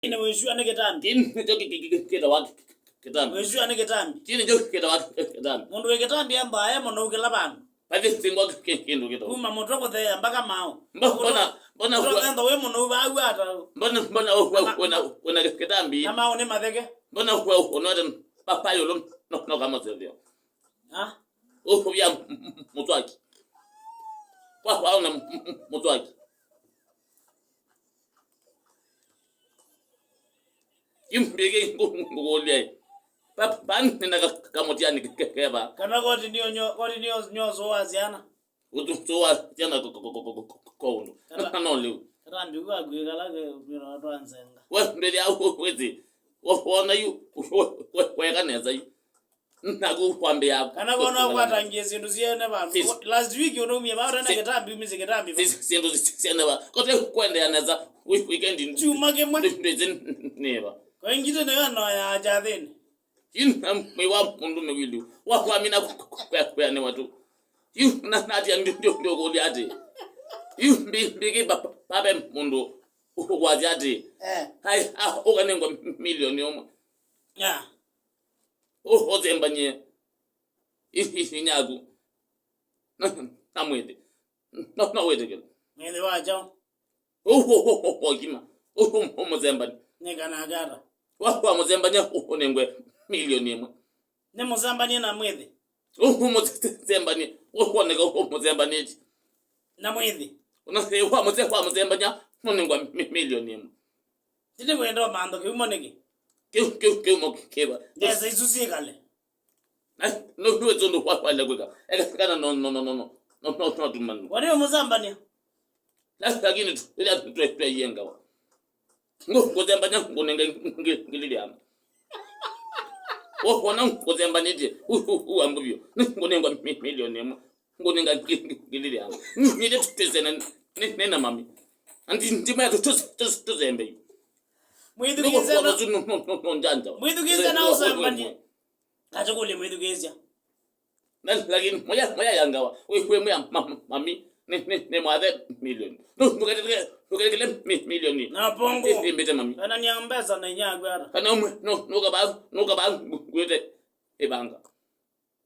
Ine weju ane ketambi. Tini jo kita wa ketambi. Weju ane ketambi. Tini jo kita wa ketambi. Mundu we ketambi amba aya mono ukela bantu. Pati singo kindu kita. Kuma motoko the mpaka mao. Mbona ndo we mono ba ata. Mbona ketambi. Na mao ni madheke. Mbona unoda papa yolo no kama zevyo. Ha? Ya mutwaki. Kwa una mutwaki. Imbege ngolye. Papa nina kamotiani keba. Kana goti niyo zo waziana. Utuwa jana kondo. Kana leo. Katambi kwa gwegala ke bino atwanzenga. Mbele yao wezi. Wona yu kweka neza yu. Nago kwambe yako. Kana kona kwatangiye zindu ziyene bantu. Last week unomye bara na ketambi umize ketambi. Zindu ziyene ba. Kote kwende yaneza weekend. Chuma ke mwe. Neba. Kwa ingite na yana ya jadeni. Mwa mundu mewili. Wa amina kwa ne watu. Nati ndio goli ate. Bigi babe mundu wazi ate. Hai okanengwa milioni omwe. Yeah. Ozembanye. Inyagu. Namwede. No wede gelo. Mwede wacha. Kima. Muzembanye. Nekana agara. Wa muzembanye onengwe milioni emwe. Ne muzambanye na mwede. Muzembanye. Onega muzembanye. Na mwede. Wa muzembanye onengwa milioni emwe. Tinde kwenda mando ke umoneke. Ke mo keba. Eza isusie kale. No wezo ndo wale kweka. Kana no dumani. Wale muzambanye. Lakini ile tu yenga wa. Ngozembanye ngonenga ngililiana. Wona ngozembanye je. Ambuvyo. Ngonengwa milioni emwe. Ngonenga ngililiana. Nile tutezena nena mami. Andi ndima ya tuzembe. Mwidugeze na usambanye. Kacho kule mwidugeze. Lakini moya yangawa. Wewe mami ne mother million. Nukele milioni. Na pongo. Mbete mami. Ana nyambeza na nyagwara. Kana nuka ba gwete ebanga.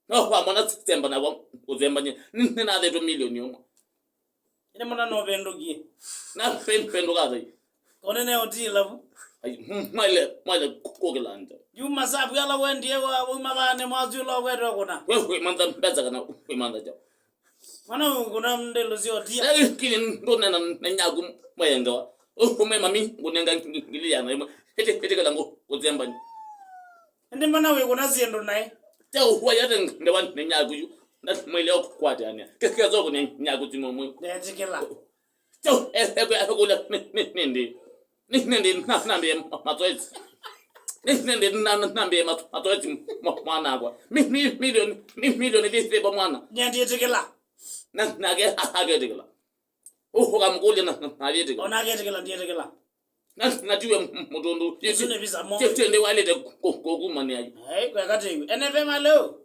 No kwa mona tsemba na kwa uzembanye. Nina de milioni omwe. Ine mona no bendogie. Na pendo kaza. Konene otila. Male kogelanda. Yuma sabu yala wendie wa mabane mwazulo wedo kuna. Wewe manda mbaza kana manda ja. Mana kuna ndelo zio dia. Kile ndona na nyagu mayenga wa. Ume mami ngunenga ngiliyana. Hete kalango uzembanye. Ndi mana we kuna ziendo naye. Tao huwa yate ndewa nyagu yu. Na mwele okwata anya. Kekezo ko nyagu timomwe. Ndezikela. Tao ekula nende. Nende nambe matoezi. Nende nambe matoezi mwana kwa. Milioni dite mwana. Ndezikela. Nage hagetikela. Kamgule na yetikela. Onagetikela ndezikela. Natiwe mutundu. Yesune visa mo. Tende wale de kokumani ayi. Hey, kwa katewe. NFM alo.